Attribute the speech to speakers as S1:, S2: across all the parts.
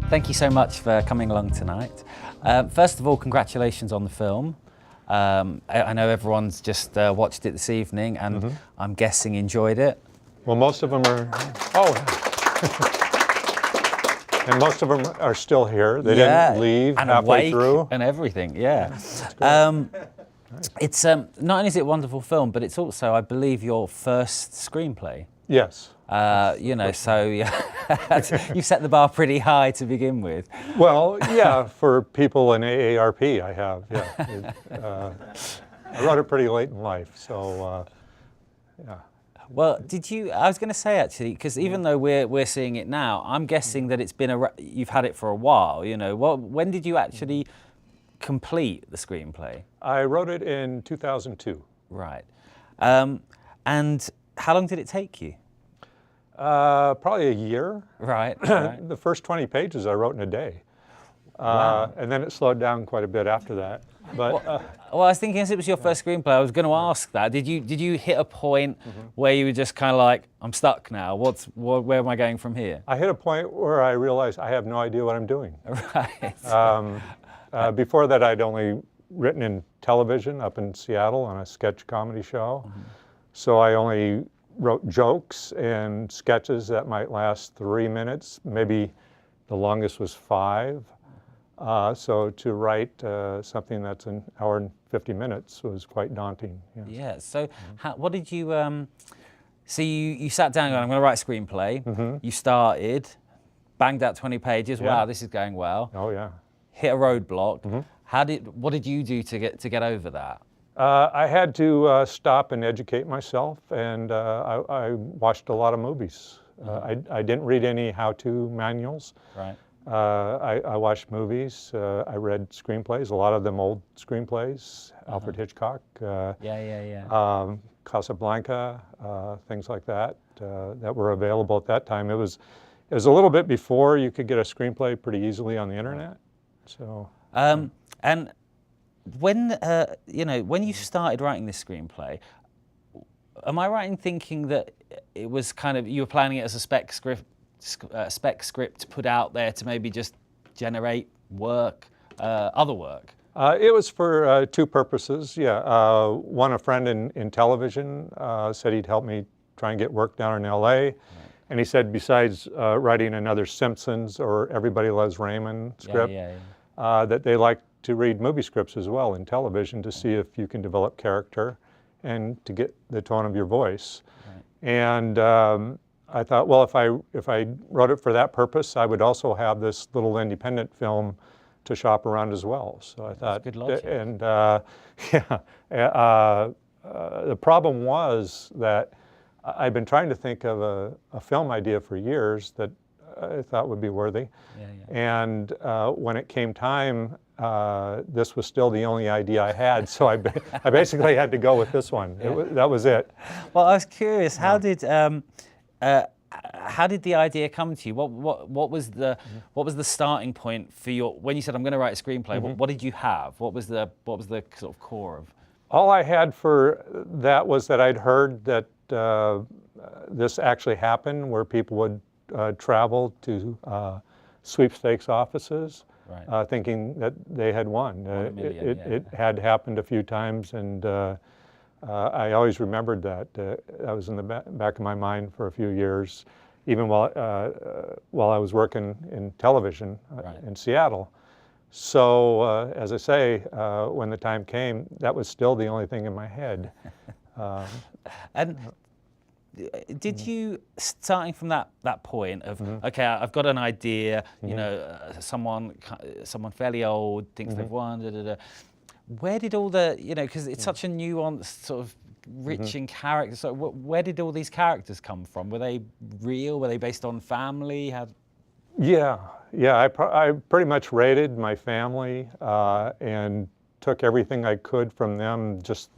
S1: Thank you so much for coming along tonight. First of all, congratulations on the film. I know everyone's just watched it this evening, and I'm guessing enjoyed it.
S2: Well, most of them are, and most of them are still here. They didn't leave
S1: and
S2: halfway through.
S1: And everything, It's not only is it a wonderful film, but it's also, I believe, your first screenplay.
S2: Yes.
S1: So you set the bar pretty high to begin with.
S2: Well, yeah, for people in AARP, I have, yeah. I wrote it pretty late in life, so, yeah.
S1: Well, I was going to say actually, because even though we're seeing it now, I'm guessing that it's been you've had it for a while, when did you actually complete the screenplay?
S2: I wrote it in 2002.
S1: Right. And how long did it take you?
S2: Probably a year.
S1: Right.
S2: The first 20 pages I wrote in a day.
S1: Wow.
S2: And then it slowed down quite a bit after that. But
S1: well, I was thinking, as it was your first screenplay, I was going to ask that. Did you hit a point where you were just kind of like, I'm stuck now. Where am I going from here?
S2: I hit a point where I realized I have no idea what I'm doing.
S1: Right.
S2: Before that, I'd only written in television up in Seattle on a sketch comedy show. So I only wrote jokes and sketches that might last 3 minutes. Maybe the longest was 5. So to write something that's an hour and 50 minutes was quite daunting. Yes.
S1: Yeah. So what did you? So you sat down going, I'm going to write a screenplay. You started, banged out 20 pages.
S2: Yeah.
S1: Wow, this is going well.
S2: Oh yeah.
S1: Hit a roadblock. What did you do to get over that?
S2: I had to stop and educate myself, and I watched a lot of movies. I didn't read any how-to manuals.
S1: Right.
S2: I watched movies. I read screenplays, a lot of them old screenplays, Alfred Hitchcock. Casablanca, things like that that were available at that time. It was a little bit before you could get a screenplay pretty easily on the internet. So.
S1: And when you started writing this screenplay, am I right in thinking that it was kind of you were planning it as a spec script put out there to maybe just generate work, other work?
S2: It was for 2 purposes. Yeah, one, a friend in television said he'd help me try and get work down in LA, and he said besides writing another Simpsons or Everybody Loves Raymond script, that they like to read movie scripts as well in television to see if you can develop character and to get the tone of your voice. And I thought, well, if I wrote it for that purpose, I would also have this little independent film to shop around as well. So I thought,
S1: good logic.
S2: And the problem was that I've been trying to think of a film idea for years that I thought would be worthy. And when it came time, this was still the only idea I had, so I basically had to go with this one. That was it.
S1: Well, I was curious. How did the idea come to you? What was the starting point for when you said I'm going to write a screenplay? What did you have? What was the sort of core of?
S2: All I had for that was that I'd heard that this actually happened, where people would travel to sweepstakes offices. Thinking that they had won. It had happened a few times, and I always remembered that. That was in the back of my mind for a few years, even while I was working in television in Seattle. So, as I say, when the time came, that was still the only thing in my head.
S1: And did you, starting from that point of, okay, I've got an idea, someone fairly old thinks they've won, where did all the, because it's such a nuanced, sort of rich in character, so where did all these characters come from? Were they real? Were they based on family?
S2: Yeah, I pretty much raided my family and took everything I could from them, just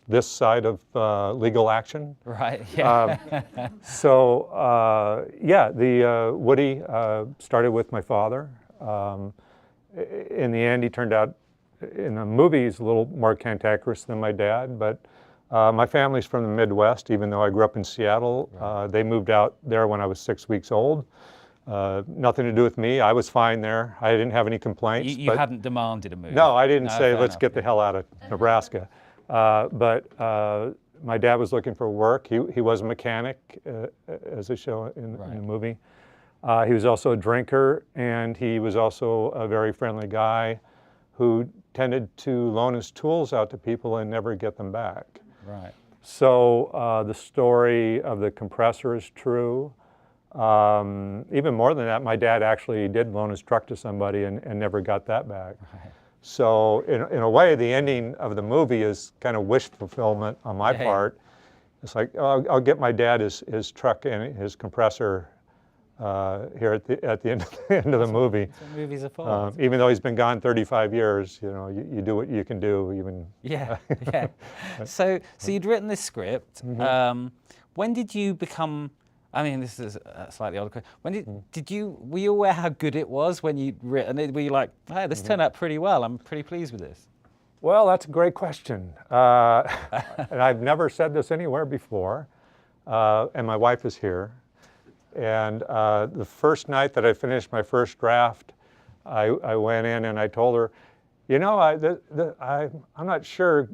S2: this side of legal action.
S1: Right, yeah.
S2: The Woody started with my father. In the end, he turned out, in the movies, a little more cantankerous than my dad, but my family's from the Midwest, even though I grew up in Seattle. They moved out there when I was 6 weeks old. Nothing to do with me. I was fine there. I didn't have any complaints.
S1: You hadn't demanded a move.
S2: No, I didn't say,
S1: fair
S2: let's
S1: enough.
S2: get the hell out of Nebraska. But my dad was looking for work. He was a mechanic, as they show in the movie. He was also a drinker, and he was also a very friendly guy who tended to loan his tools out to people and never get them back.
S1: Right.
S2: So the story of the compressor is true. Even more than that, my dad actually did loan his truck to somebody and never got that back. Right. So in a way, the ending of the movie is kind of wish fulfillment on my part. It's like, oh, I'll get my dad his truck and his compressor here at the end of the movie.
S1: That's what movies are for.
S2: Even though he's been gone 35 years, you know, you do what you can do. Even
S1: yeah. So you'd written this script. When did you become? I mean, this is a slightly odd question. When were you aware how good it was when you'd written it? Were you like, hey, this turned out pretty well. I'm pretty pleased with this.
S2: Well, that's a great question. And I've never said this anywhere before. And my wife is here. And the first night that I finished my first draft, I went in and I told her, you know, I'm not sure,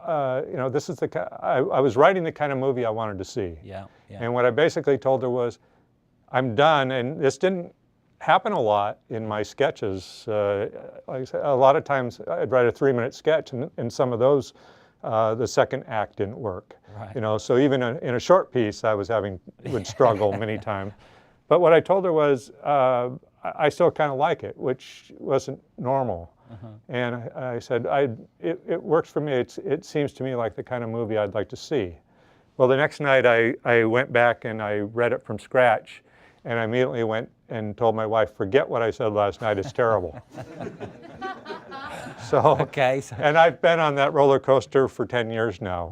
S2: you know, this is I was writing the kind of movie I wanted to see.
S1: Yeah.
S2: And what I basically told her was, I'm done. And this didn't happen a lot in my sketches. Like I said, a lot of times I'd write a 3-minute sketch, and some of those, the second act didn't work.
S1: Right.
S2: You know, so even in a short piece, would struggle many times. But what I told her was, I still kind of like it, which wasn't normal. And I said, it works for me. It seems to me like the kind of movie I'd like to see. Well, the next night I went back and I read it from scratch, and I immediately went and told my wife, forget what I said last night, it's terrible. And I've been on that roller coaster for 10 years now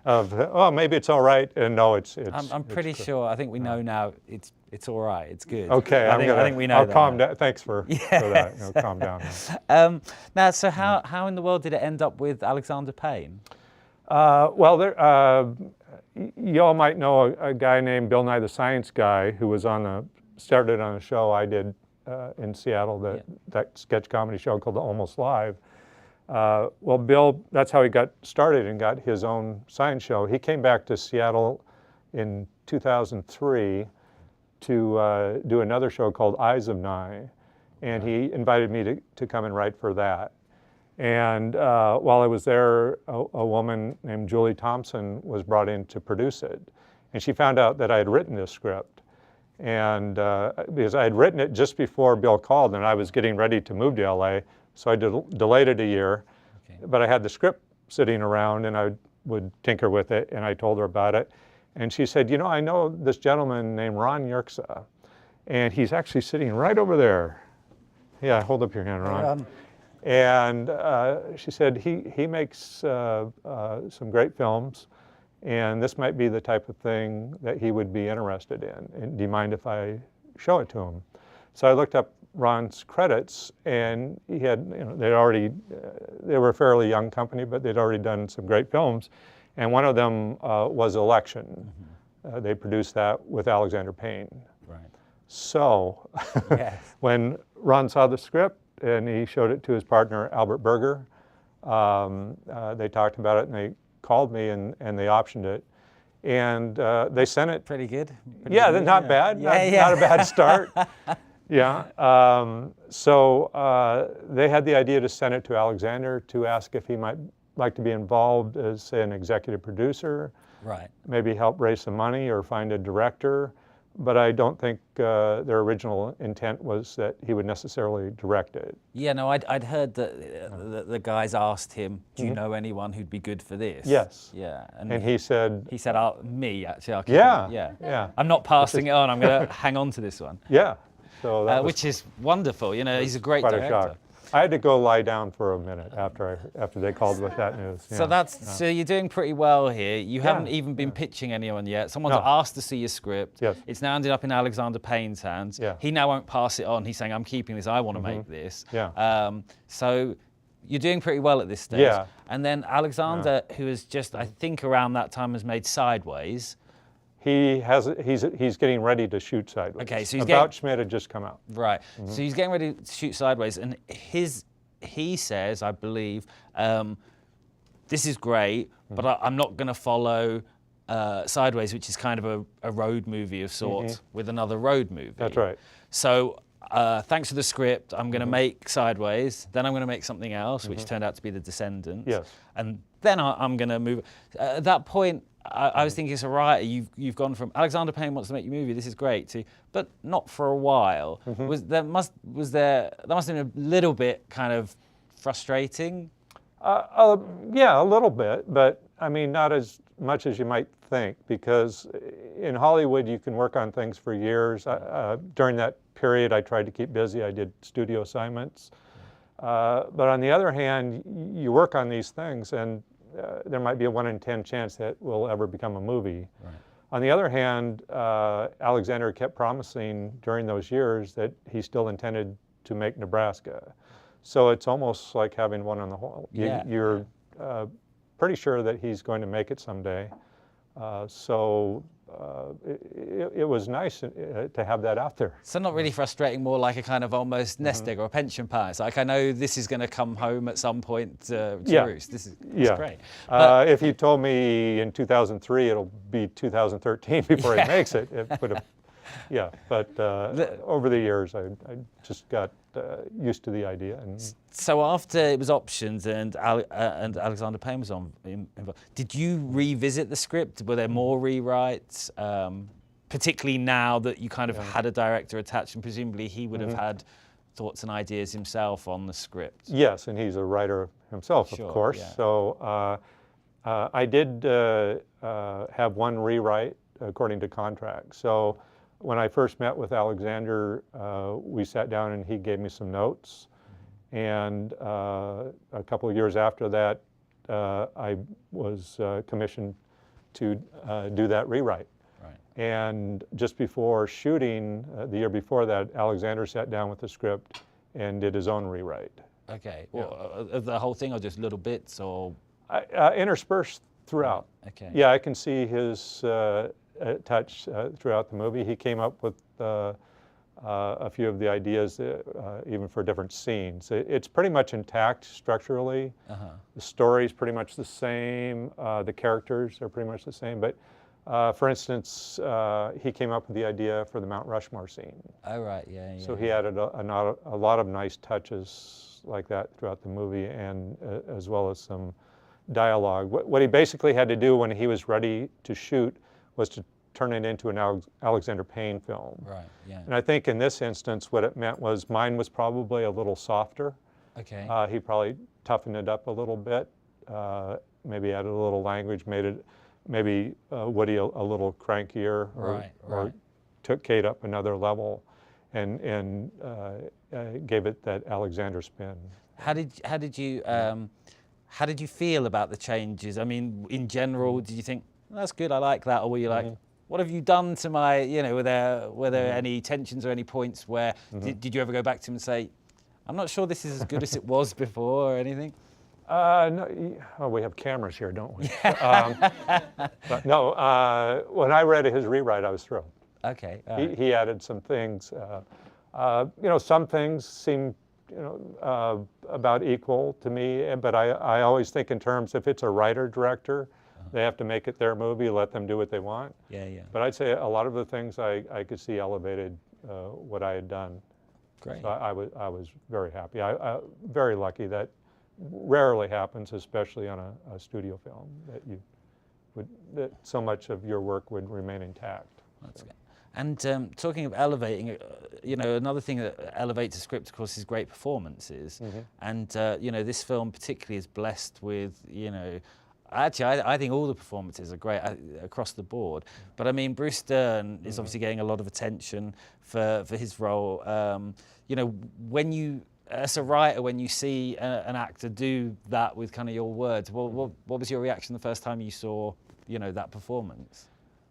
S2: of oh, maybe it's all right, and no, it's
S1: I'm pretty sure. I think we know now. It's all right. It's good.
S2: Okay,
S1: I think we know
S2: I'll
S1: that.
S2: calm down. Thanks for that. You know, calm down.
S1: Now, so how in the world did it end up with Alexander Payne?
S2: Well, you all might know a guy named Bill Nye the Science Guy who was started on a show I did in Seattle, that sketch comedy show called The Almost Live. Well, Bill, that's how he got started and got his own science show. He came back to Seattle in 2003 to do another show called Eyes of Nye, and he invited me to come and write for that. And while I was there, a woman named Julie Thompson was brought in to produce it. And she found out that I had written this script. And because I had written it just before Bill called, and I was getting ready to move to LA, so I delayed it a year. But I had the script sitting around, and I would tinker with it, and I told her about it. And she said, you know, I know this gentleman named Ron Yerxa, and he's actually sitting right over there. Yeah, hold up your hand, Ron. And she said, he makes some great films, and this might be the type of thing that he would be interested in. And do you mind if I show it to him? So I looked up Ron's credits, and he had, you know, they were a fairly young company, but they'd already done some great films. And one of them was Election. They produced that with Alexander Payne.
S1: Right.
S2: So when Ron saw the script, and he showed it to his partner, Albert Berger. They talked about it, and they called me, and they optioned it. And they sent it.
S1: Pretty good.
S2: Not bad. Not a bad start. So they had the idea to send it to Alexander to ask if he might like to be involved as, say, an executive producer.
S1: Right.
S2: Maybe help raise some money or find a director. But I don't think their original intent was that he would necessarily direct it.
S1: Yeah, no, I'd heard that the guys asked him, do you know anyone who'd be good for this?
S2: Yes.
S1: Yeah.
S2: And he said...
S1: He said, me, actually. I'll keep it.
S2: Yeah.
S1: I'm not passing it on. I'm going to hang on to this one.
S2: Yeah. So
S1: which is wonderful. You know, he's a great
S2: quite
S1: director.
S2: A shock. I had to go lie down for a minute after they called with that news. Yeah.
S1: So you're doing pretty well here. You haven't even been pitching anyone yet. Someone's asked to see your script.
S2: Yes.
S1: It's now ended up in Alexander Payne's hands.
S2: Yeah.
S1: He now won't pass it on. He's saying, I'm keeping this. I want to make this.
S2: Yeah.
S1: So you're doing pretty well at this stage.
S2: Yeah.
S1: And then Alexander, who has just, I think around that time, has made Sideways.
S2: He's getting ready to shoot Sideways.
S1: Okay, so he's
S2: About Schmidt had just come out.
S1: Right. So he's getting ready to shoot Sideways, and he says, I believe, this is great, but I'm not going to follow Sideways, which is kind of a road movie of sorts, with another road movie.
S2: That's right.
S1: So thanks for the script. I'm going to make Sideways, then I'm going to make something else, which turned out to be The Descendants.
S2: Yes.
S1: And then I'm going to move. At that point, I was thinking, as a writer, you've gone from Alexander Payne wants to make your movie, this is great, to, but not for a while. There must have been a little bit kind of frustrating.
S2: Yeah, a little bit, but I mean, not as much as you might think, because in Hollywood you can work on things for years. During that period, I tried to keep busy. I did studio assignments. But on the other hand, you work on these things, and there might be a 1 in 10 chance that will ever become a movie.
S1: Right.
S2: On the other hand, Alexander kept promising during those years that he still intended to make Nebraska. So it's almost like having one on the whole. You're pretty sure that he's going to make it someday. It was nice to have that out there.
S1: So not really frustrating, more like a kind of almost nest egg or a pension plan. It's like, I know this is going to come home at some point to roost. This is great.
S2: If you told me in 2003 it'll be 2013 before he makes it, it would have. Yeah, but over the years I just got used to the idea. And
S1: so after it was optioned and Alexander Payne was involved, did you revisit the script? Were there more rewrites? Particularly now that you kind of had a director attached, and presumably he would have had thoughts and ideas himself on the script.
S2: Yes, and he's a writer himself, of course. Yeah. So I did have one rewrite according to contract. So when I first met with Alexander, we sat down and he gave me some notes. And a couple of years after that, I was commissioned to do that rewrite.
S1: Right.
S2: And just before shooting, the year before that, Alexander sat down with the script and did his own rewrite.
S1: Okay. Well, the whole thing, or just little bits, or?
S2: Interspersed throughout.
S1: Okay.
S2: Yeah, I can see his touch throughout the movie. He came up with a few of the ideas, even for different scenes. It's pretty much intact structurally. The story's pretty much the same. The characters are pretty much the same. But for instance, he came up with the idea for the Mount Rushmore scene.
S1: Oh, right, yeah.
S2: So he added a lot of nice touches like that throughout the movie, and as well as some dialogue. What he basically had to do when he was ready to shoot was to turn it into an Alexander Payne film.
S1: Right, yeah.
S2: And I think in this instance, what it meant was mine was probably a little softer.
S1: Okay.
S2: He probably toughened it up a little bit, maybe added a little language, made it maybe Woody a little crankier, or took Kate up another level, and gave it that Alexander spin.
S1: How did you feel about the changes? I mean, in general, did you think, that's good, I like that, or were you like, what have you done to my, were there any tensions or any points where, did you ever go back to him and say, I'm not sure this is as good as it was before, or anything?
S2: No, we have cameras here, don't we? But no, when I read his rewrite, I was thrilled.
S1: Okay.
S2: He added some things. Some things seem, about equal to me, but I always think in terms, if it's a writer-director, they have to make it their movie, let them do what they want.
S1: Yeah, yeah.
S2: But I'd say a lot of the things I could see elevated what I had done.
S1: Great.
S2: So I was very happy. I very lucky. That rarely happens, especially on a studio film, that so much of your work would remain intact.
S1: That's good. And talking of elevating, another thing that elevates a script, of course, is great performances. And this film particularly is blessed with, actually, I think all the performances are great across the board. But I mean, Bruce Dern is obviously getting a lot of attention for his role. When you, as a writer, when you see an actor do that with kind of your words, what was your reaction the first time you saw, that performance?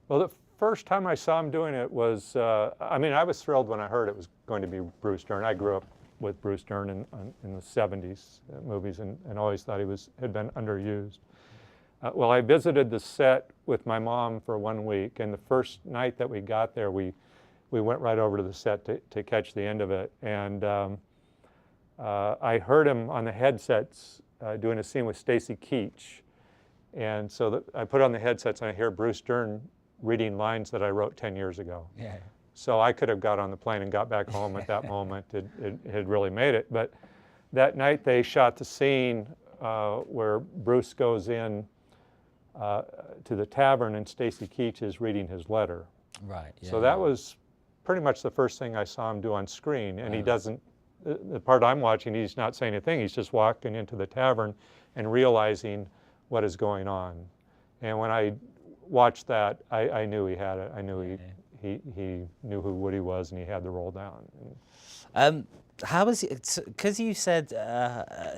S2: Well, the first time I saw him doing it was, I was thrilled when I heard it was going to be Bruce Dern. I grew up with Bruce Dern in the 70s movies and always thought he had been underused. Well, I visited the set with my mom for 1 week, and the first night that we got there, we went right over to the set to catch the end of it. And I heard him on the headsets doing a scene with Stacy Keach. And so I put on the headsets and I hear Bruce Dern reading lines that I wrote 10 years ago.
S1: Yeah.
S2: So I could have got on the plane and got back home at that moment. It had really made it. But that night they shot the scene where Bruce goes in to the tavern and Stacy Keach is reading his letter.
S1: Right. Yeah,
S2: So that was pretty much the first thing I saw him do on screen. And he doesn't, the part I'm watching, he's not saying a thing. He's just walking into the tavern and realizing what is going on. And when I watched that, I knew he had it. I knew he knew who Woody was and he had the role down.
S1: How was it? Because you said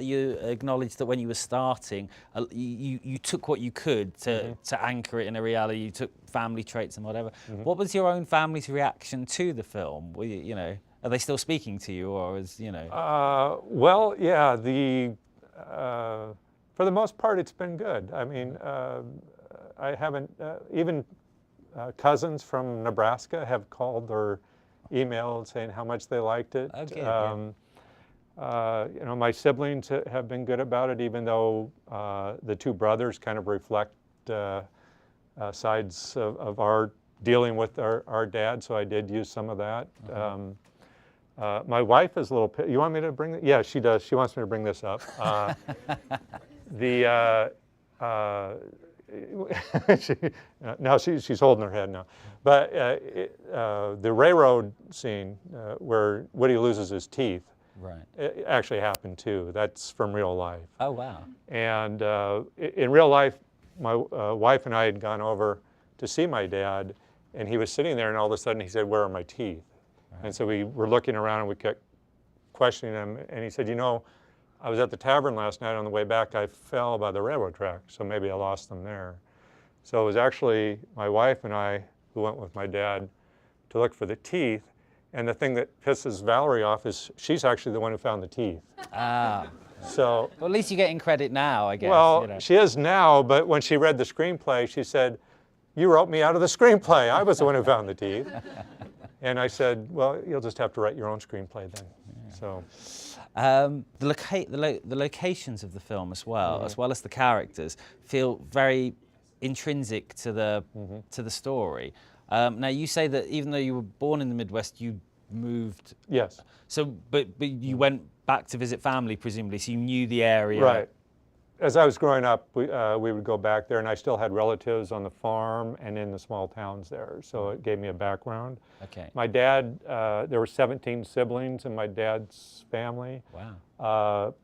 S1: you acknowledged that when you were starting, you took what you could to anchor it in a reality. You took family traits and whatever. What was your own family's reaction to the film? Were you know, are they still speaking to you, or is
S2: Well, yeah. For the most part, it's been good. I mean, I haven't even cousins from Nebraska have called or emailed saying how much they liked it.
S1: Okay,
S2: you know, my siblings have been good about it, even though the two brothers kind of reflect sides of our dealing with our dad, so I did use some of that. My wife is a little, you want me to bring it? Yeah, she does. She wants me to bring this up. Now she's holding her head now. But the railroad scene where Woody loses his teeth,
S1: right?
S2: It actually happened too. That's from real life.
S1: Oh, wow.
S2: And in real life, my wife and I had gone over to see my dad, and he was sitting there, and all of a sudden he said, "Where are my teeth?" Right. And so we were looking around, and we kept questioning him, and he said, "You know, I was at the tavern last night. On the way back, I fell by the railroad track, so maybe I lost them there." So it was actually my wife and I who went with my dad to look for the teeth. And the thing that pisses Valerie off is she's actually the one who found the teeth.
S1: Ah.
S2: So,
S1: well, at least you're getting credit now, I guess.
S2: Well,
S1: you know.
S2: She is now, but when she read the screenplay, she said, "You wrote me out of the screenplay. I was the one who found the teeth." And I said, "Well, you'll just have to write your own screenplay then." Yeah. So.
S1: The locations of the film as well as the characters, feel very intrinsic to the story. Now you say that even though you were born in the Midwest, you moved.
S2: Yes.
S1: So, but you went back to visit family, presumably, so you knew the area.
S2: Right. As I was growing up, we would go back there, and I still had relatives on the farm and in the small towns there, so it gave me a background.
S1: Okay.
S2: My dad, there were 17 siblings in my dad's family.
S1: Wow.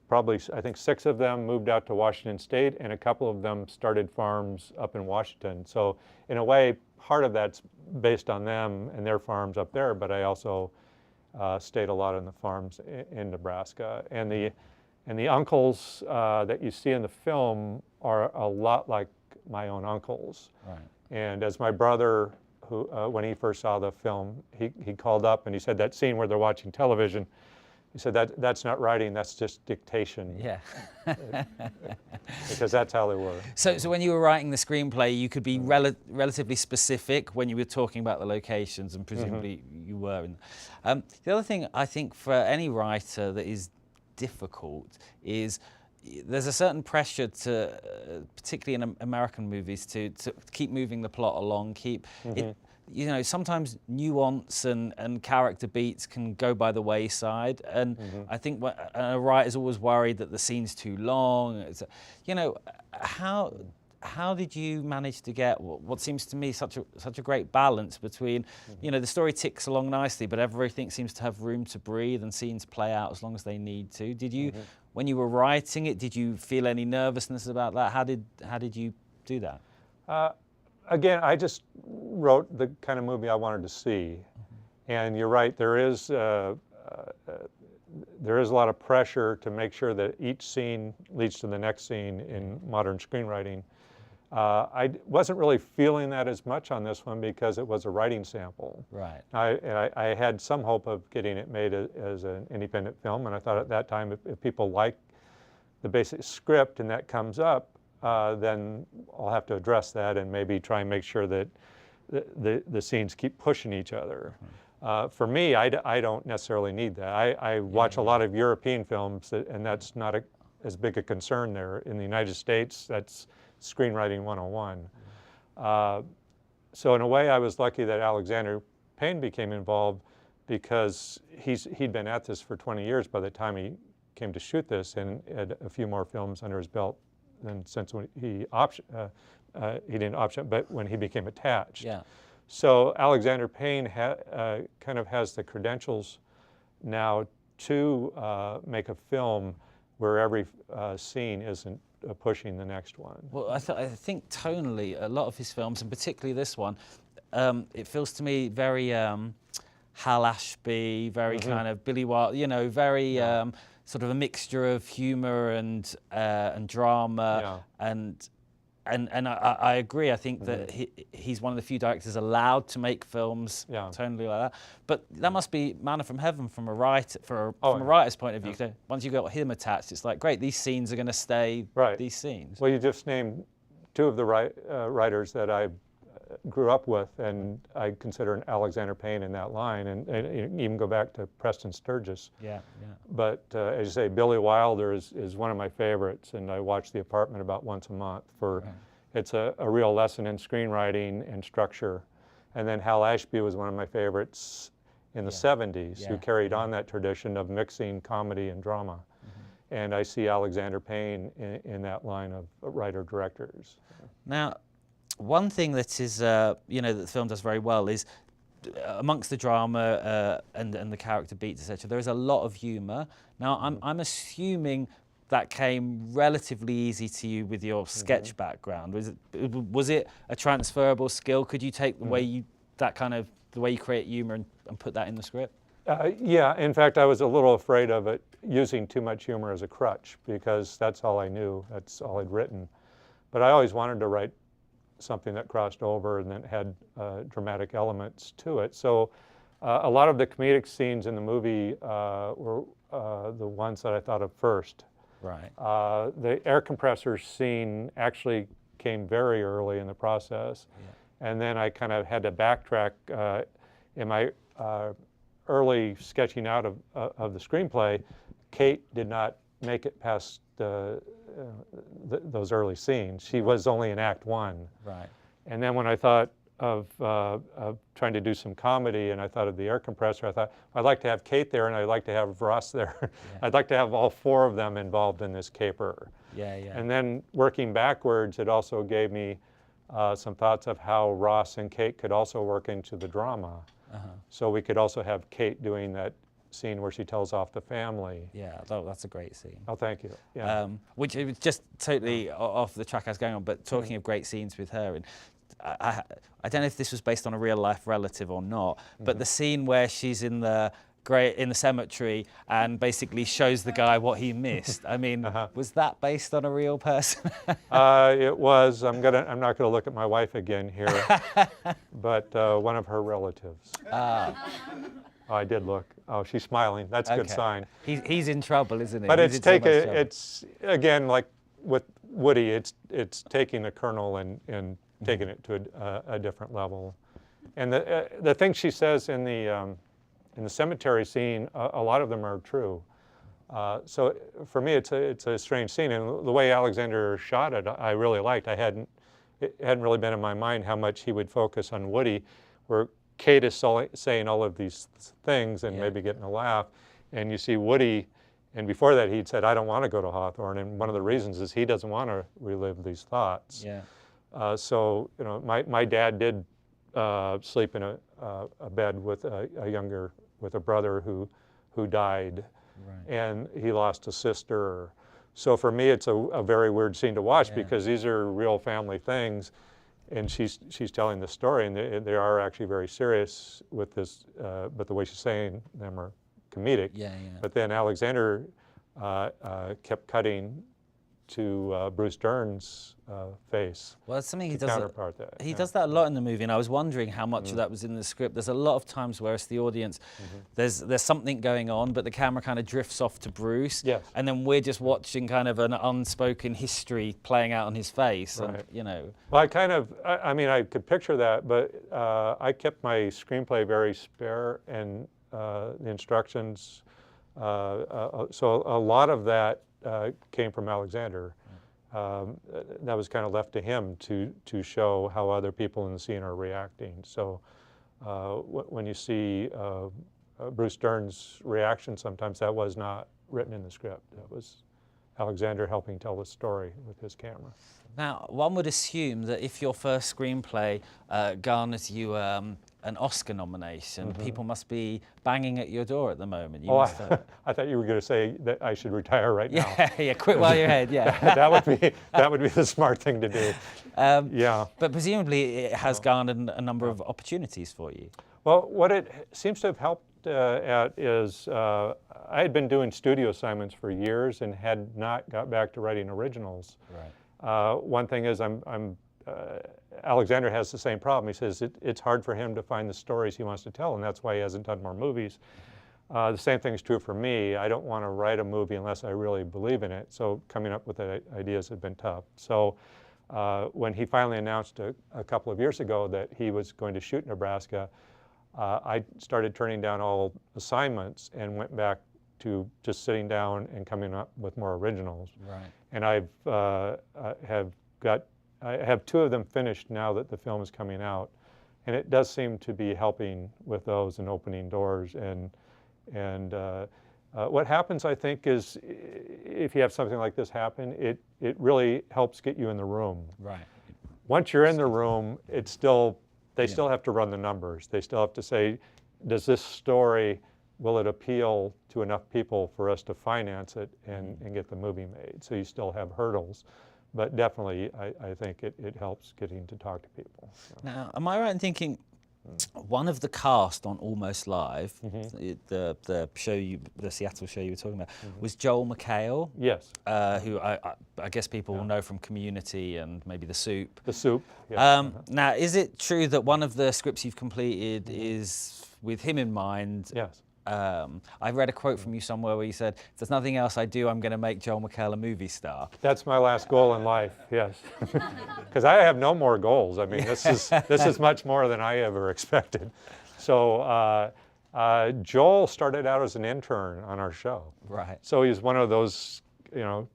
S2: Probably, I think 6 of them moved out to Washington State, and a couple of them started farms up in Washington. So in a way, part of that's based on them and their farms up there, but I also stayed a lot on the farms in Nebraska. And the uncles that you see in the film are a lot like my own uncles.
S1: Right.
S2: And as my brother, who when he first saw the film, he called up and he said, that scene where they're watching television, he said, that's not writing, that's just dictation.
S1: Yeah.
S2: Because that's how they were.
S1: So when you were writing the screenplay, you could be relatively specific when you were talking about the locations, and presumably you were. The other thing I think for any writer that is difficult is there's a certain pressure to, particularly in American movies, to keep moving the plot along, keep it. You know, sometimes nuance and character beats can go by the wayside, and I think a writer's always worried that the scene's too long. You know, how did you manage to get what seems to me such a great balance between, you know, the story ticks along nicely, but everything seems to have room to breathe and scenes play out as long as they need to? Did you, when you were writing it, did you feel any nervousness about that? How did you do that?
S2: Again, I just wrote the kind of movie I wanted to see, and you're right. There is a lot of pressure to make sure that each scene leads to the next scene in modern screenwriting. I wasn't really feeling that as much on this one because it was a writing sample.
S1: Right.
S2: I had some hope of getting it made as an independent film, and I thought at that time if people like the basic script and that comes up, then I'll have to address that and maybe try and make sure that the scenes keep pushing each other. For me, I don't necessarily need that. I watch a lot of European films, and that's not as big a concern there. In the United States, that's screenwriting 101. So in a way, I was lucky that Alexander Payne became involved, because he'd been at this for 20 years by the time he came to shoot this, and had a few more films under his belt than since when he didn't option, but when he became attached.
S1: Yeah.
S2: So Alexander Payne kind of has the credentials now to make a film where every scene isn't pushing the next one.
S1: Well, I think tonally, a lot of his films, and particularly this one, it feels to me very Hal Ashby, very kind of Billy Wilder, you know, very sort of a mixture of humor and drama, and I agree. I think that he's one of the few directors allowed to make films tonally like that. But that must be manna from heaven from a writer's point of view. So once you got him attached, it's like, great, these scenes are going to stay these scenes.
S2: Well, you just named two of the writers that I grew up with, and I consider Alexander Payne in that line, and even go back to Preston Sturges.
S1: Yeah.
S2: But as you say, Billy Wilder is one of my favorites, and I watch The Apartment about once a month. It's a real lesson in screenwriting and structure. And then Hal Ashby was one of my favorites in the 70s, who carried on that tradition of mixing comedy and drama. And I see Alexander Payne in that line of writer-directors.
S1: Now, one thing that is, you know, that the film does very well is, amongst the drama and the character beats, etc., there is a lot of humour. Now, I'm assuming that came relatively easy to you with your sketch background. Was it a transferable skill? Could you take the way you create humour and put that in the script?
S2: Yeah, in fact, I was a little afraid of it using too much humor as a crutch, because that's all I knew, that's all I'd written. But I always wanted to write something that crossed over and then had dramatic elements to it. So a lot of the comedic scenes in the movie were the ones that I thought of first.
S1: Right.
S2: The air compressor scene actually came very early in the process. And then I kind of had to backtrack in my early sketching out of the screenplay. Kate did not make it past those early scenes. She was only in Act 1.
S1: Right.
S2: And then when I thought of trying to do some comedy, and I thought of the air compressor, I thought, I'd like to have Kate there, and I'd like to have Ross there. I'd like to have all four of them involved in this caper. And then working backwards, it also gave me some thoughts of how Ross and Kate could also work into the drama. So we could also have Kate doing that scene where she tells off the family.
S1: Yeah, that's a great scene.
S2: Oh, thank you. Yeah.
S1: Which it was just totally off the track I was going on, but talking of great scenes with her, and I don't know if this was based on a real life relative or not, but the scene where she's in the cemetery and basically shows the guy what he missed. I mean, was that based on a real person?
S2: It was. I'm not gonna look at my wife again here, but one of her relatives. Oh, I did look. Oh, she's smiling. That's a good sign. He's
S1: in trouble, isn't he?
S2: But it's again, like with Woody, it's taking the kernel and taking it to a different level. And the things she says in the cemetery scene, a lot of them are true. So for me, it's a strange scene, and the way Alexander shot it, I really liked. It hadn't really been in my mind how much he would focus on Woody, where Kate is saying all of these things and maybe getting a laugh, and you see Woody, and before that he'd said, I don't want to go to Hawthorne, and one of the reasons is he doesn't want to relive these thoughts. So, you know, my dad did sleep in a bed with a brother who died, and he lost a sister. So for me, it's a very weird scene to watch because these are real family things. And she's telling the story, and they are actually very serious with this, but the way she's saying them are comedic. But then Alexander kept cutting to Bruce Dern's face.
S1: Well, it's something he does.
S2: Counterpart that.
S1: He does that a lot in the movie, and I was wondering how much of that was in the script. There's a lot of times where it's the audience, there's something going on, but the camera kind of drifts off to Bruce, and then we're just watching kind of an unspoken history playing out on his face, and
S2: Well, I could picture that, but I kept my screenplay very spare, and the instructions. So a lot of that came from Alexander. That was kind of left to him to show how other people in the scene are reacting. So when you see Bruce Dern's reaction, sometimes that was not written in the script. That was Alexander helping tell the story with his camera.
S1: Now, one would assume that if your first screenplay garners you an Oscar nomination, people must be banging at your door at the moment.
S2: I thought you were going to say that I should retire right now.
S1: Yeah, quit while you're ahead. Yeah,
S2: that would be the smart thing to do. Yeah.
S1: But presumably, it has garnered a number of opportunities for you.
S2: Well, what it seems to have helped at is I had been doing studio assignments for years and had not got back to writing originals.
S1: Right.
S2: One thing is Alexander has the same problem. He says it's hard for him to find the stories he wants to tell, and that's why he hasn't done more movies. The same thing is true for me. I don't want to write a movie unless I really believe in it, so coming up with the ideas has been tough. So when he finally announced a couple of years ago that he was going to shoot Nebraska, I started turning down all assignments and went back to just sitting down and coming up with more originals.
S1: Right.
S2: And I have two of them finished now that the film is coming out, and it does seem to be helping with those and opening doors. And what happens, I think, is if you have something like this happen, it really helps get you in the room.
S1: Right.
S2: Once you're in the room, they still have to run the numbers. They still have to say, does this story, will it appeal to enough people for us to finance it and get the movie made? So you still have hurdles. But definitely, I think it helps getting to talk to people. So.
S1: Now, am I right in thinking one of the cast on Almost Live, the show the Seattle show you were talking about, was Joel McHale?
S2: Yes.
S1: Who I guess people will know from Community and maybe The Soup.
S2: The Soup. Yes.
S1: Now, is it true that one of the scripts you've completed is with him in mind?
S2: Yes.
S1: I read a quote from you somewhere where you said, if there's nothing else I do, I'm going to make Joel McHale a movie star.
S2: That's my last goal in life, yes. Because I have no more goals. I mean, this is much more than I ever expected. So Joel started out as an intern on our show.
S1: Right.
S2: So he's one of those,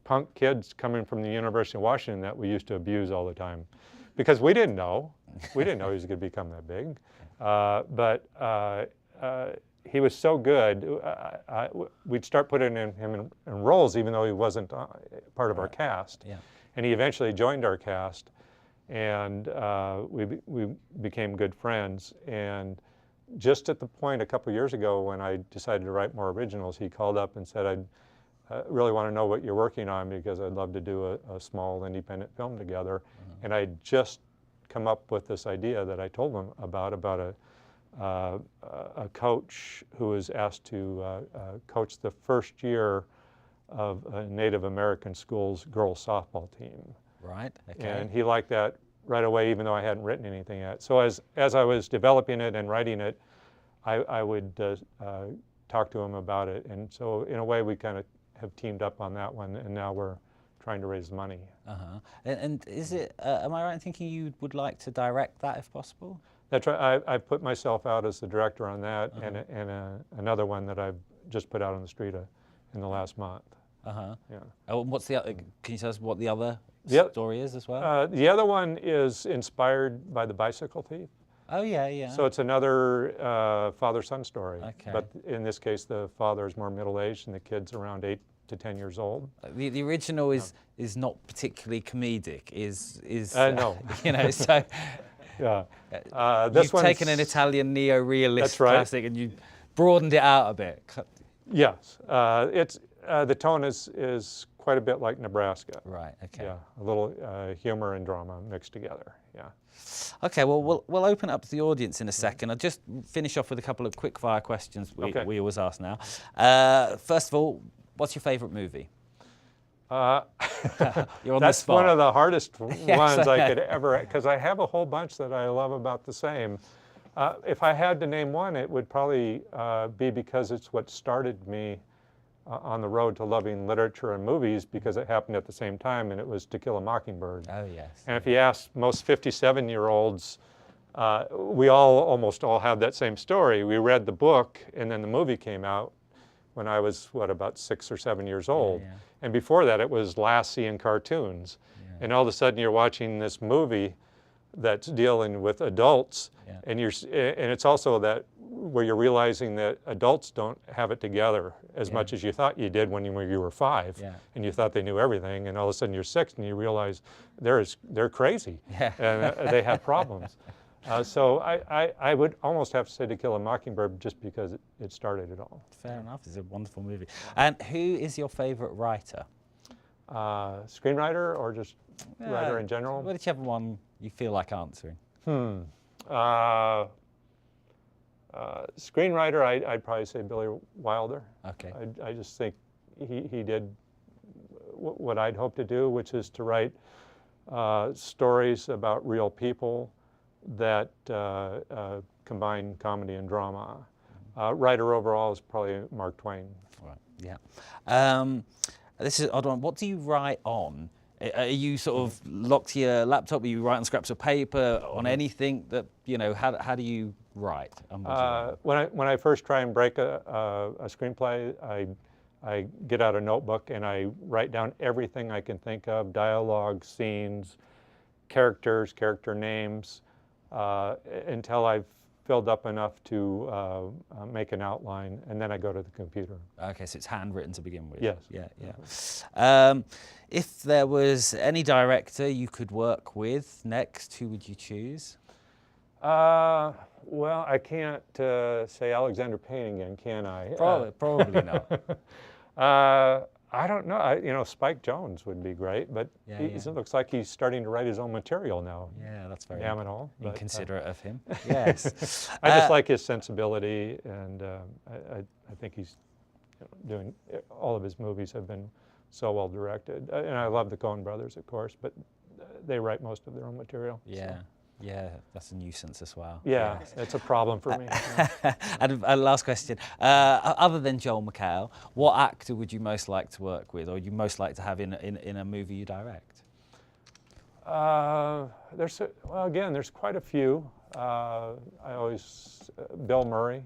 S2: punk kids coming from the University of Washington that we used to abuse all the time. Because we didn't know. We didn't know he was going to become that big. But he was so good, we'd start putting him in roles even though he wasn't part of our cast.
S1: Yeah.
S2: And he eventually joined our cast, and we became good friends. And just at the point a couple years ago when I decided to write more originals, he called up and said, I really want to know what you're working on because I'd love to do a small independent film together. And I just come up with this idea that I told him about a coach who was asked to coach the first year of a Native American school's girls softball team.
S1: Right, okay.
S2: And he liked that right away, even though I hadn't written anything yet. So as I was developing it and writing it, I would talk to him about it. And so in a way, we kind of have teamed up on that one, and now we're trying to raise money.
S1: And is it, am I right in thinking you would like to direct that if possible?
S2: That's right. I put myself out as the director on that, and another one that I've just put out on the street in the last month. Yeah.
S1: Oh, what's the other? Can you tell us what the other story is as well?
S2: The other one is inspired by The Bicycle Thief.
S1: Oh yeah.
S2: So it's another father-son story.
S1: Okay.
S2: But in this case, the father is more middle-aged, and the kid's around 8 to 10 years old.
S1: The original is not particularly comedic.
S2: No.
S1: So.
S2: Yeah.
S1: You've taken an Italian neo-realist classic and you broadened it out a bit.
S2: Yes. The tone is quite a bit like Nebraska.
S1: Right, okay.
S2: Yeah, a little humor and drama mixed together, yeah.
S1: Okay, well, we'll open up to the audience in a second. I'll just finish off with a couple of quick-fire questions we always ask now. First of all, what's your favorite movie? You're on the
S2: That's
S1: spot.
S2: one of the hardest ones
S1: Yes.
S2: I could ever, because I have a whole bunch that I love about the same. If I had to name one, it would probably be because it's what started me on the road to loving literature and movies, because it happened at the same time, and it was To Kill a Mockingbird.
S1: Oh, yes.
S2: And if you ask most 57-year-olds, we almost all have that same story. We read the book, and then the movie came out when I was, about 6 or 7 years old.
S1: Yeah, yeah.
S2: And before that, it was Lassie and cartoons.
S1: Yeah.
S2: And all of a sudden, you're watching this movie that's dealing with adults,
S1: Yeah.
S2: and it's also that where you're realizing that adults don't have it together as much as you thought you did when you were 5,
S1: Yeah.
S2: and you thought they knew everything, and all of a sudden you're 6 and you realize they're crazy,
S1: Yeah.
S2: and they have problems. So I would almost have to say To Kill a Mockingbird, just because it started it all.
S1: Fair enough. It's a wonderful movie. And who is your favorite writer?
S2: Screenwriter or just writer in general?
S1: Whichever one you feel like answering.
S2: Screenwriter, I'd probably say Billy Wilder.
S1: Okay.
S2: I just think he did what I'd hoped to do, which is to write stories about real people that combine comedy and drama. Writer overall is probably Mark Twain.
S1: Right. Yeah. This is an odd one. What do you write on? Are you sort of locked to your laptop? Are you writing scraps of paper on anything that, how do you write?
S2: When I first try and break a screenplay, I get out a notebook and I write down everything I can think of: dialogue, scenes, characters, character names, until I've filled up enough to make an outline, and then I go to the computer.
S1: Okay, so it's handwritten to begin with.
S2: Yes.
S1: Yeah. If there was any director you could work with next, who would you choose?
S2: Well, I can't say Alexander Payne again, can I?
S1: Probably not.
S2: I don't know. Spike Jonze would be great, but it looks like he's starting to write his own material now.
S1: Yeah, that's very
S2: Damn it all.
S1: inconsiderate of him. Yes.
S2: I just like his sensibility, and I think he's doing, all of his movies have been so well directed. And I love the Coen brothers, of course, but they write most of their own material.
S1: Yeah.
S2: So.
S1: Yeah, that's a nuisance as well.
S2: Yeah, that's a problem for me.
S1: And last question. Other than Joel McHale, what actor would you most like to work with, or would you most like to have in a movie you direct?
S2: There's quite a few. Bill Murray,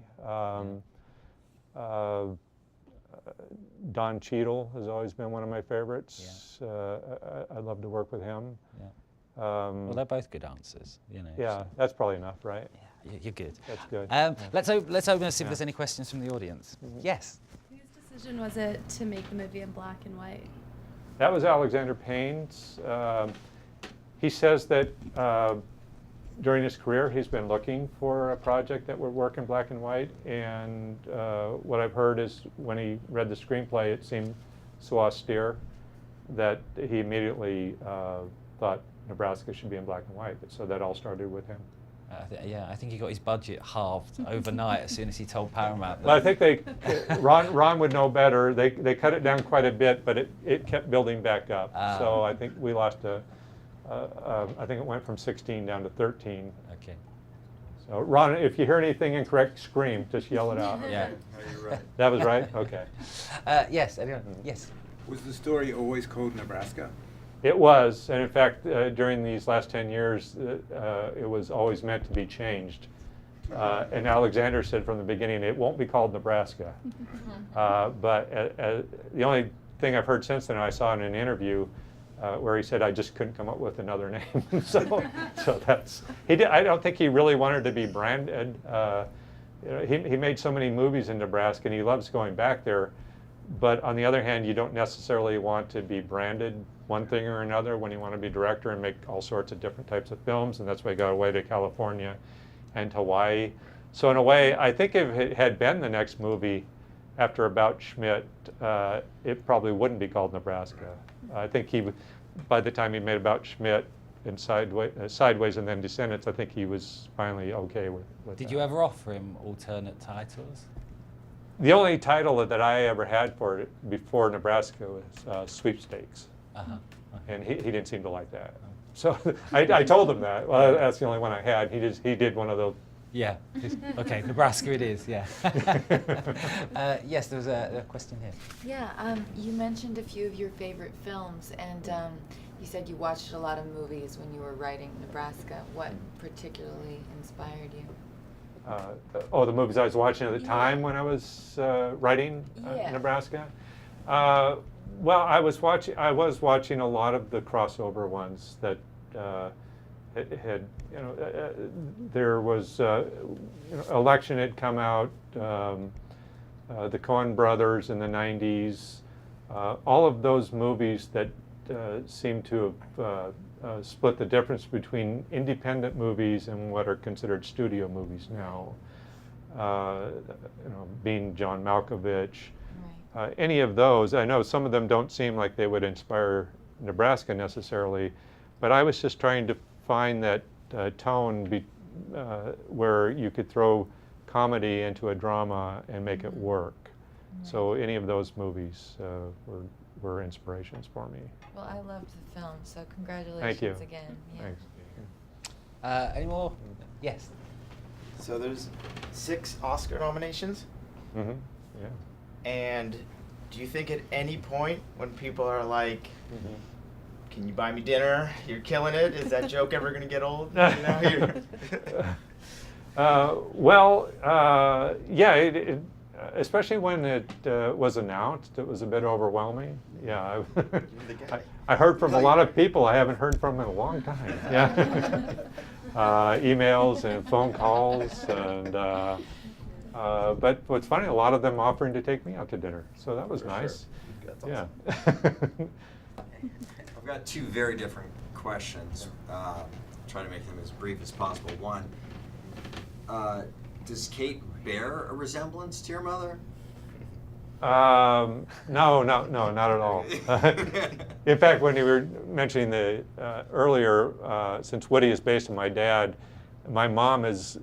S2: Don Cheadle has always been one of my favorites. I'd love to work with him.
S1: Yeah. Well, they're both good answers,
S2: Yeah,
S1: so.
S2: that's probably enough, right?
S1: Yeah, you're good.
S2: That's good.
S1: Let's open and see if there's any questions from the audience. Yes.
S3: Whose decision was it to make the movie in black and white?
S2: That was Alexander Payne's. He says that during his career he's been looking for a project that would work in black and white, and what I've heard is when he read the screenplay, it seemed so austere that he immediately thought Nebraska should be in black and white. So that all started with him.
S1: I think he got his budget halved overnight as soon as he told Paramount.
S2: Well, I think Ron would know better. They cut it down quite a bit, but it kept building back up. So I think we lost I think it went from 16 down to 13.
S1: Okay.
S2: So Ron, if you hear anything incorrect, scream. Just yell it out.
S1: Yeah.
S4: You're right.
S2: That was right? Okay.
S1: Yes, anyone? Yes.
S4: Was the story always called Nebraska?
S2: It was, and in fact, during these last 10 years, it was always meant to be changed. And Alexander said from the beginning, it won't be called Nebraska. But the only thing I've heard since then, I saw in an interview where he said, I just couldn't come up with another name. so that's, I don't think he really wanted to be branded. He made so many movies in Nebraska, and he loves going back there. But on the other hand, you don't necessarily want to be branded one thing or another when you want to be director and make all sorts of different types of films, and that's why he got away to California and Hawaii. So in a way, I think if it had been the next movie after About Schmidt, it probably wouldn't be called Nebraska. I think by the time he made About Schmidt and Sideways and then Descendants, I think he was finally okay with
S1: Did
S2: that.
S1: you ever offer him alternate titles?
S2: The only title that I ever had for it before Nebraska was Sweepstakes.
S1: Uh-huh.
S2: And he didn't seem to like that. So I told him that. Well, that's the only one I had. He did one of those.
S1: Yeah. Okay, Nebraska it is, yeah. Yes, there was a question here.
S5: Yeah, you mentioned a few of your favorite films, and you said you watched a lot of movies when you were writing Nebraska. What particularly inspired you?
S2: The movies I was watching at the time when I was writing Nebraska. Well, I was watching a lot of the crossover ones that had there was Election had come out, the Coen brothers in the 90s, all of those movies that seem to have split the difference between independent movies and what are considered studio movies now. Being John Malkovich, any of those. I know some of them don't seem like they would inspire Nebraska necessarily, but I was just trying to find that tone where you could throw comedy into a drama and make it work. Right. So any of those movies were inspirations for me.
S5: Well, I loved the film, so congratulations again. Yeah.
S2: Thanks.
S1: Any more? Yes.
S6: So there's 6 Oscar nominations.
S2: Mm-hmm. Yeah.
S6: And do you think at any point when people are like, can you buy me dinner? You're killing it. Is that joke ever going to get old?
S2: Yeah, especially when it was announced, it was a bit overwhelming. Yeah, I heard from a lot of people I haven't heard from in a long time. Yeah, emails and phone calls, and but what's funny, a lot of them offering to take me out to dinner, so that was nice.
S6: Sure. That's
S2: Yeah.
S6: awesome.
S7: I've got 2 very different questions. Try to make them as brief as possible. One, does Kate bear a resemblance to your mother?
S2: No, not at all. In fact, when you were mentioning the earlier, since Woody is based on my dad, my mom has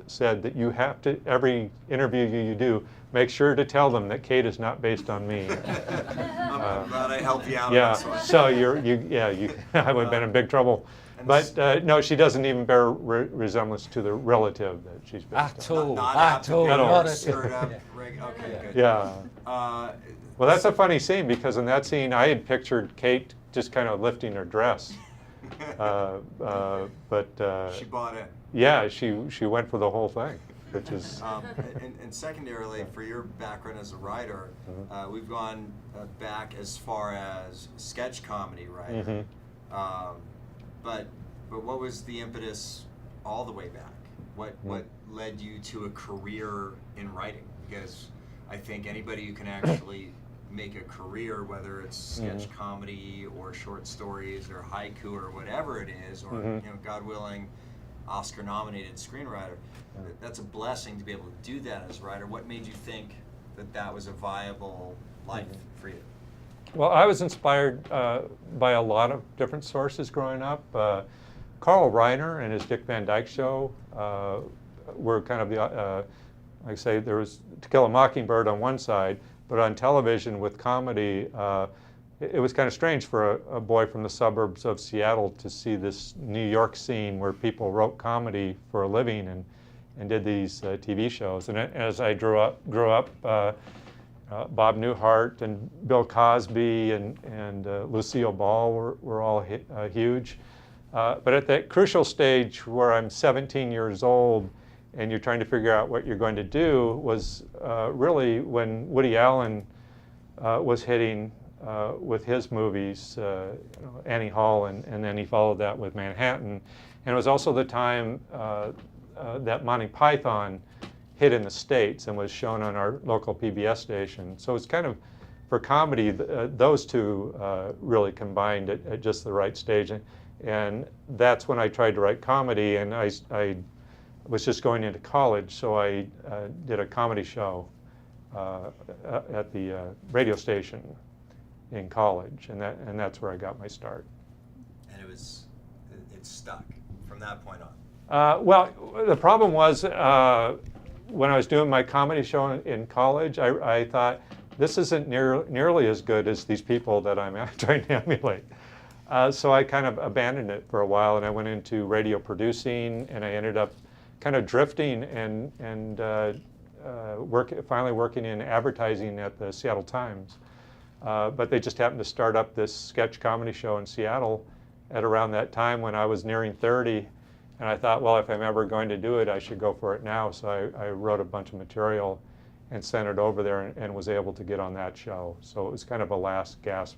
S2: said that you have to, every interview you do, make sure to tell them that Kate is not based on me.
S7: I'm glad I helped you out.
S2: Yeah,
S7: on this one.
S2: so I would have been in big trouble. But no, she doesn't even bear resemblance to the relative that she's based on.
S7: Not
S2: all.
S7: Not skirt up. Okay, good.
S2: Yeah. Well, that's a funny scene, because in that scene I had pictured Kate just kind of lifting her dress. But
S7: she bought it.
S2: Yeah, she went for the whole thing, which is.
S7: And secondarily, for your background as a writer, we've gone back as far as sketch comedy writer. But what was the impetus all the way back? What led you to a career in writing? Because I think anybody who can actually make a career, whether it's sketch comedy or short stories or haiku or whatever it is, or God willing, Oscar-nominated screenwriter, that's a blessing to be able to do that as a writer. What made you think that was a viable life for you?
S2: Well, I was inspired by a lot of different sources growing up. Carl Reiner and his Dick Van Dyke Show were kind of the, like I say, there was To Kill a Mockingbird on one side, but on television with comedy, it was kind of strange for a boy from the suburbs of Seattle to see this New York scene where people wrote comedy for a living and did these TV shows. And as I grew up, Bob Newhart and Bill Cosby and Lucille Ball were all huge. But at that crucial stage where I'm 17 years old and you're trying to figure out what you're going to do was really when Woody Allen was hitting with his movies, Annie Hall, and then he followed that with Manhattan. And it was also the time that Monty Python hit in the States and was shown on our local PBS station. So it's kind of, for comedy, those two really combined at just the right stage. And that's when I tried to write comedy, and I was just going into college, so I did a comedy show at the radio station in college, and that's where I got my start.
S7: And it stuck from that point on.
S2: Well, the problem was when I was doing my comedy show in college, I thought, this isn't nearly as good as these people that I'm trying to emulate. So I kind of abandoned it for a while, and I went into radio producing, and I ended up kind of drifting and finally working in advertising at the Seattle Times. But they just happened to start up this sketch comedy show in Seattle at around that time when I was nearing 30. And I thought, well, if I'm ever going to do it, I should go for it now. So I wrote a bunch of material and sent it over there and was able to get on that show. So it was kind of a last gasp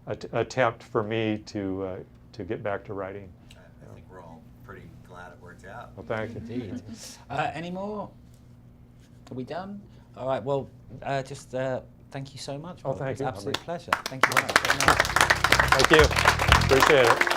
S2: attempt for me to get back to writing.
S7: I think we're all pretty glad it worked out.
S2: Well, thank you.
S1: Indeed. Any more? Are we done? All right. Well, just thank you so much.
S2: Oh,
S1: Bob.
S2: thank
S1: It's
S2: you.
S1: an absolute pleasure. Thank you very much.
S2: Thank you. Appreciate it.